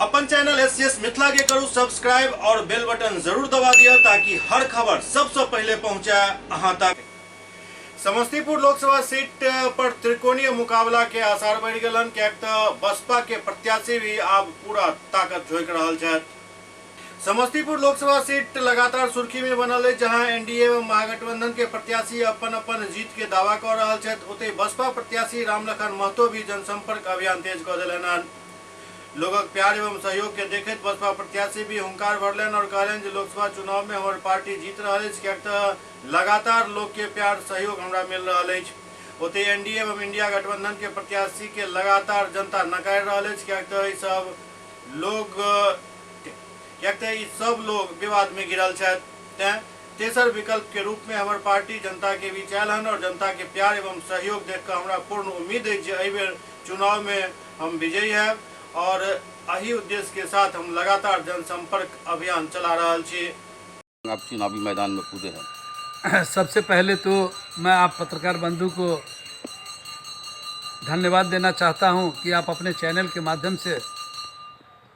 अपन channel SCS Mithila के करू subscribe और बेल बटन जरूर दबा दिया ताकि हर खबर सबसे पहले पहुंचा अहां तक। समस्तीपुर लोकसभा सीट पर त्रिकोणीय मुकाबला के आसार बढ़ गलन, क्या बसपा के प्रत्याशी भी अब पूरा ताकत झोंक रहा है। समस्तीपुर लोकसभा सीट लगातार सुर्खी में बनल है, जहां एनडीए एवं महागठबंधन के प्रत्याशी अपन अपन जीत के दावा कर रहा है। ओते बसपा प्रत्याशी रामलखन महतो भी जनसंपर्क अभियान तेज कर दिलन। लोगक प्यार एवं सहयोग के देखते बसपा प्रत्याशी भी हुंकार भरलन और कहलन जे लोकसभा चुनाव में हमार पार्टी जीत रहा है, क्या लगातार लोग के प्यार सहयोग हमरा मिल रहा है। ओते एनडीए एवं इंडिया गठबंधन के प्रत्याशी के लगातार जनता नकार रहा है, क्या सब लोग विवाद में गिरल है। तेसर विकल्प के रूप में हमार पार्टी जनता के बीच आयल हन और जनता के प्यार एवं सहयोग देख कर हमरा पूर्ण उम्मीद है कि एहि बेर चुनाव में हम विजयी है और यही उद्देश्य के साथ हम लगातार जनसंपर्क अभियान चला रहा छी। आप चुनावी मैदान में कूदे हैं। सबसे पहले तो मैं आप पत्रकार बंधु को धन्यवाद देना चाहता हूं कि आप अपने चैनल के माध्यम से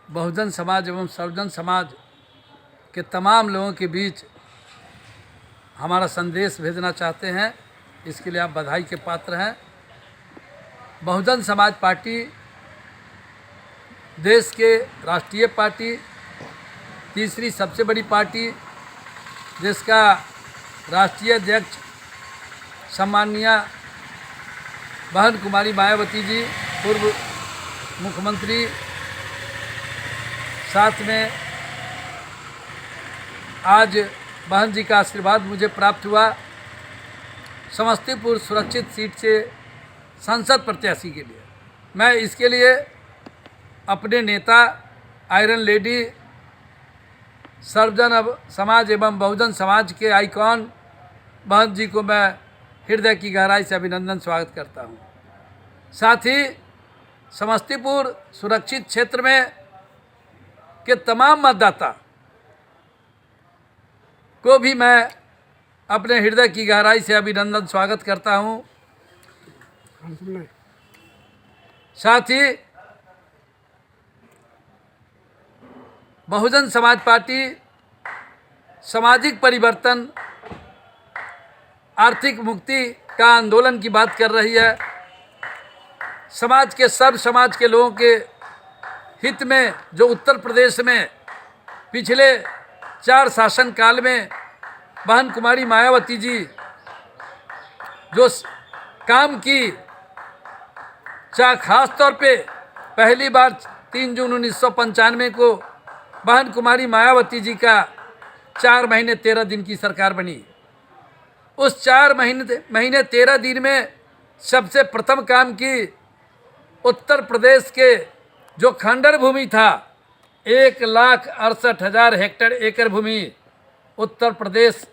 बहुजन समाज एवं सर्वजन समाज के तमाम लोगों के बीच हमारा संदेश भेजना चाहते हैं। इसके लिए आप बधाई के पात्र हैं। बहुजन समाज पार्टी देश के राष्ट्रीय पार्टी, तीसरी सबसे बड़ी पार्टी, जिसका राष्ट्रीय अध्यक्ष सम्माननीय बहन कुमारी मायावती जी, पूर्व मुख्यमंत्री, साथ में आज बहन जी का आशीर्वाद मुझे प्राप्त हुआ समस्तीपुर सुरक्षित सीट से संसद प्रत्याशी के लिए। मैं इसके लिए अपने नेता आयरन लेडी, सर्वजन समाज एवं बहुजन समाज के आइकॉन बहन जी को मैं हृदय की गहराई से अभिनंदन स्वागत करता हूं। साथ ही समस्तीपुर सुरक्षित क्षेत्र में के तमाम मतदाता को भी मैं अपने हृदय की गहराई से अभिनंदन स्वागत करता हूं। साथ ही बहुजन समाज पार्टी सामाजिक परिवर्तन, आर्थिक मुक्ति का आंदोलन की बात कर रही है। समाज के सर्व समाज के लोगों के हित में जो उत्तर प्रदेश में पिछले 4 शासन काल में बहन कुमारी मायावती जी जो काम की, चाहे खास तौर पे पहली बार 3 जून 1995 को बहन कुमारी मायावती जी का 4 महीने 13 दिन की सरकार बनी। उस 4 महीने 13 दिन में सबसे प्रथम काम की उत्तर प्रदेश के जो खंडर भूमि था, 1,68,000 हेक्टेयर एकड़ भूमि उत्तर प्रदेश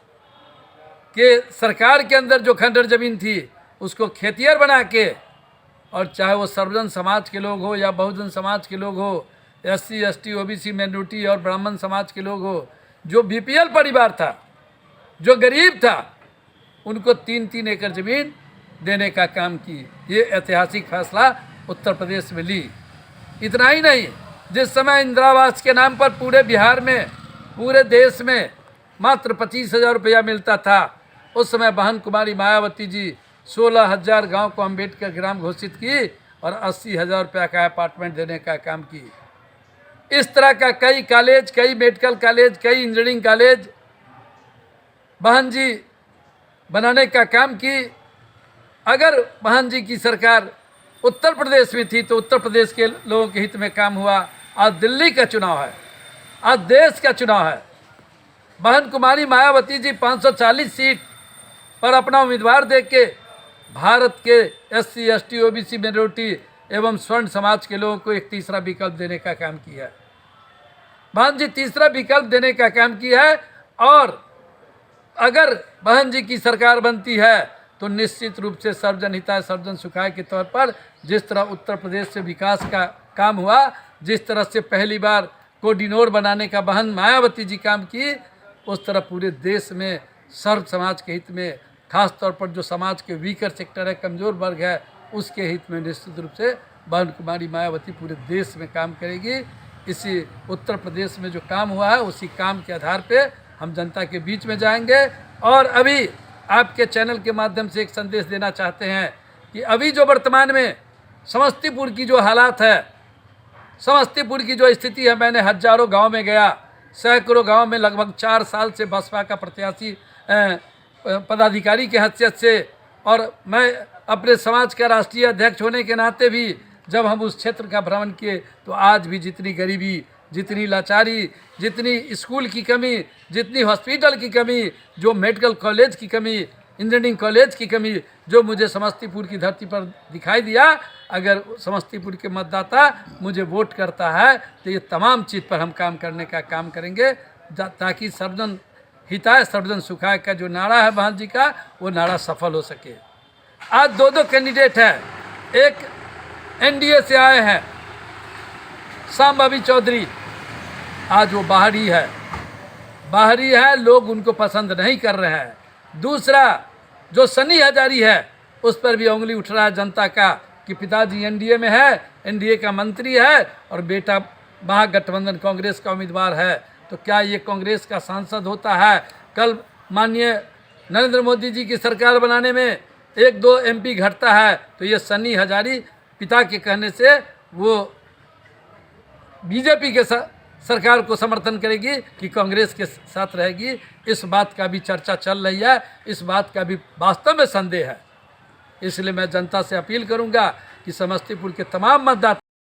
के सरकार के अंदर जो खंडर जमीन थी उसको खेतियर बना के, और चाहे वो सर्वजन समाज के लोग हो या बहुजन समाज के लोग हो, SC ST OBC माइनॉरिटी और ब्राह्मण समाज के लोग हो, जो BPL परिवार था, जो गरीब था, उनको 3-3 एकड़ ज़मीन देने का काम की। ये ऐतिहासिक फैसला उत्तर प्रदेश में ली। इतना ही नहीं, जिस समय इंदिरा आवास के नाम पर पूरे बिहार में, पूरे देश में मात्र 25,000 रुपया मिलता था, उस समय बहन कुमारी मायावती जी 16,000 गाँव को अम्बेडकर ग्राम घोषित की और 80,000 रुपया का अपार्टमेंट देने का काम की। इस तरह का कई कॉलेज, कई मेडिकल कॉलेज, कई इंजीनियरिंग कॉलेज बहन जी बनाने का काम की। अगर बहन जी की सरकार उत्तर प्रदेश में थी तो उत्तर प्रदेश के लोगों के हित में काम हुआ। आज दिल्ली का चुनाव है, आज देश का चुनाव है। बहन कुमारी मायावती जी 540 सीट पर अपना उम्मीदवार दे के भारत के SC ST OBC माइनॉरिटी एवं स्वर्ण समाज के लोगों को एक तीसरा विकल्प देने का काम किया है। बहन जी तीसरा विकल्प देने का काम किया है, और अगर बहन जी की सरकार बनती है तो निश्चित रूप से सर्वजन हिताय सर्वजन सुखाय के तौर पर जिस तरह उत्तर प्रदेश से विकास का काम हुआ, जिस तरह से पहली बार कोडिनोर बनाने का बहन मायावती जी काम की, उस तरह पूरे देश में सर्व समाज के हित में, खास तौर पर जो समाज के वीकर सेक्टर है, कमज़ोर वर्ग है, उसके हित में निश्चित रूप से बहन कुमारी मायावती पूरे देश में काम करेगी। इसी उत्तर प्रदेश में जो काम हुआ है उसी काम के आधार पे हम जनता के बीच में जाएंगे। और अभी आपके चैनल के माध्यम से एक संदेश देना चाहते हैं कि अभी जो वर्तमान में समस्तीपुर की जो हालात है, समस्तीपुर की जो स्थिति है, मैंने हजारों गांव में गया, सैकड़ों गांव में लगभग 4 साल से बसपा का प्रत्याशी पदाधिकारी की हैसियत से, और मैं अपने समाज का राष्ट्रीय अध्यक्ष होने के नाते भी जब हम उस क्षेत्र का भ्रमण किए तो आज भी जितनी गरीबी, जितनी लाचारी, जितनी स्कूल की कमी, जितनी हॉस्पिटल की कमी, जो मेडिकल कॉलेज की कमी, इंजीनियरिंग कॉलेज की कमी जो मुझे समस्तीपुर की धरती पर दिखाई दिया, अगर समस्तीपुर के मतदाता मुझे वोट करता है तो ये तमाम चीज़ पर हम काम करने का काम करेंगे ताकि सर्वजन हिताय सर्वजन सुखाय का जो नारा है बहन जी का, वो नारा सफल हो सके। आज दो कैंडिडेट हैं, एक एनडीए से आए हैं सांबाबी चौधरी, आज वो बाहरी है, लोग उनको पसंद नहीं कर रहे हैं। दूसरा जो सनी हजारी है, उस पर भी उंगली उठ रहा है जनता का कि पिताजी एनडीए में है, एनडीए का मंत्री है और बेटा महागठबंधन कांग्रेस का उम्मीदवार है, तो क्या ये कांग्रेस का सांसद होता है? कल माननीय नरेंद्र मोदी जी की सरकार बनाने में 1-2 एमपी घटता है तो ये सनी हजारी पिता के कहने से वो बीजेपी के सरकार को समर्थन करेगी कि कांग्रेस के साथ रहेगी। इस बात का भी चर्चा चल रही है, इस बात का भी वास्तव में संदेह है। इसलिए मैं जनता से अपील करूंगा कि समस्तीपुर के तमाम मतदाता